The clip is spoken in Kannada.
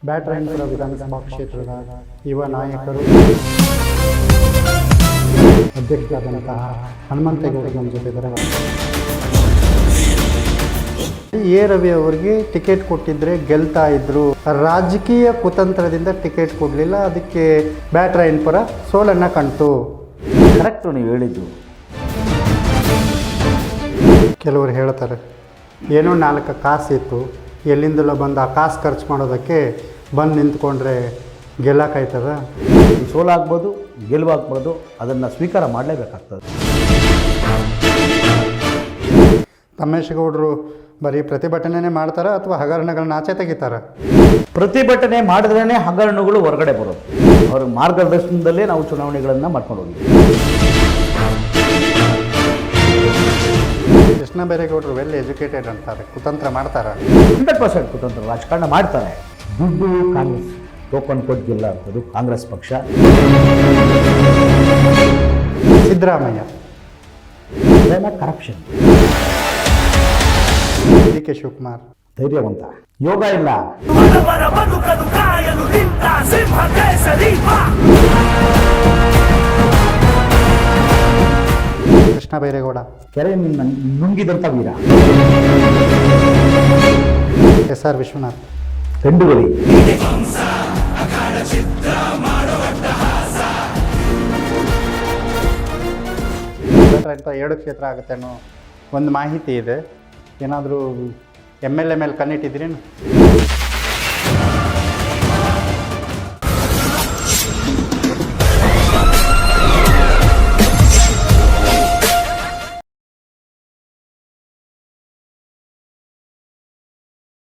ಬ್ಯಾಟರಾಯನಪುರ ವಿಧಾನಸಭಾ ಕ್ಷೇತ್ರದ ಯುವ ನಾಯಕರು ಅಧ್ಯಕ್ಷರಾದಂತಹ ಹನುಮಂತೇಗೌಡರು ನಮ್ಮ ಜೊತೆ ಇದ್ದಾರೆ. ಎ ರವಿ ಅವರಿಗೆ ಟಿಕೆಟ್ ಕೊಟ್ಟಿದ್ರೆ ಗೆಲ್ತಾ ಇದ್ರು. ರಾಜಕೀಯ ಕುತಂತ್ರದಿಂದ ಟಿಕೆಟ್ ಕೊಡಲಿಲ್ಲ, ಅದಕ್ಕೆ ಬ್ಯಾಟರಾಯನಪುರ ಸೋಲನ್ನು ಕಾಣ್ತು. ಕರೆಕ್ಟು ನೀವು ಹೇಳಿದ್ದು. ಕೆಲವರು ಹೇಳ್ತಾರೆ ಏನೋ 4 ಕಾಸಿತ್ತು, ಎಲ್ಲಿಂದಲೋ ಬಂದು ಆ ಕಾಸು ಖರ್ಚು ಮಾಡೋದಕ್ಕೆ ಬಂದು ನಿಂತ್ಕೊಂಡ್ರೆ ಗೆಲ್ಲಕ್ಕಾಯ್ತದ. ಸೋಲಾಗ್ಬೋದು, ಗೆಲುವಾಗ್ಬೋದು, ಅದನ್ನು ಸ್ವೀಕಾರ ಮಾಡಲೇಬೇಕಾಗ್ತದೆ. ತಮ್ಮೇಶಗೌಡರು ಬರೀ ಪ್ರತಿಭಟನೆ ಮಾಡ್ತಾರ ಅಥವಾ ಹಗರಣಗಳನ್ನ ಆಚೆ ತೆಗಿತಾರ? ಪ್ರತಿಭಟನೆ ಮಾಡಿದ್ರೇ ಹಗರಣಗಳು ಹೊರಗಡೆ ಬರೋದು. ಅವ್ರ ಮಾರ್ಗದರ್ಶನದಲ್ಲೇ ನಾವು ಚುನಾವಣೆಗಳನ್ನು ಮಾಡ್ಕೊಂಡು ಹೋಗಿದ್ವಿ. ಕೃಷ್ಣ ಬೈರೇಗೌಡರು ವೆಲ್ ಎಜುಕೇಟೆಡ್ ಅಂತಾರೆ, ಕುತಂತ್ರ ಮಾಡ್ತಾರ? 100% ಕುತಂತ್ರ ರಾಜಕಾರಣ ಮಾಡ್ತಾರೆ. ದುಡ್ಡು ಕಾಂಗ್ರೆಸ್ ಟೋಕನ್ ಕೊಟ್ಟಿಲ್ಲ ಅಂತದ್ದು ಕಾಂಗ್ರೆಸ್ ಪಕ್ಷ. Siddaramaiah corruption. D K Shivakumar ಧೈರ್ಯವಂತ. ಯೋಗ ಇಲ್ಲ. ಕೃಷ್ಣ ಬೈರೇಗೌಡ ಕೆರೆ ನುಂಗಿದಂಥ ವೀರ. ಎಸ್ ಆರ್ ವಿಶ್ವನಾಥ್ ಗಂಡುಗಲಿ. ಅಂತ 2 ಕ್ಷೇತ್ರ ಆಗುತ್ತೆ ಅನ್ನೋ ಒಂದು ಮಾಹಿತಿ ಇದೆ. ಏನಾದರೂ MLA ಮೇಲೆ ಕಣ್ಣಿಟ್ಟಿದ್ದೀರೇನು?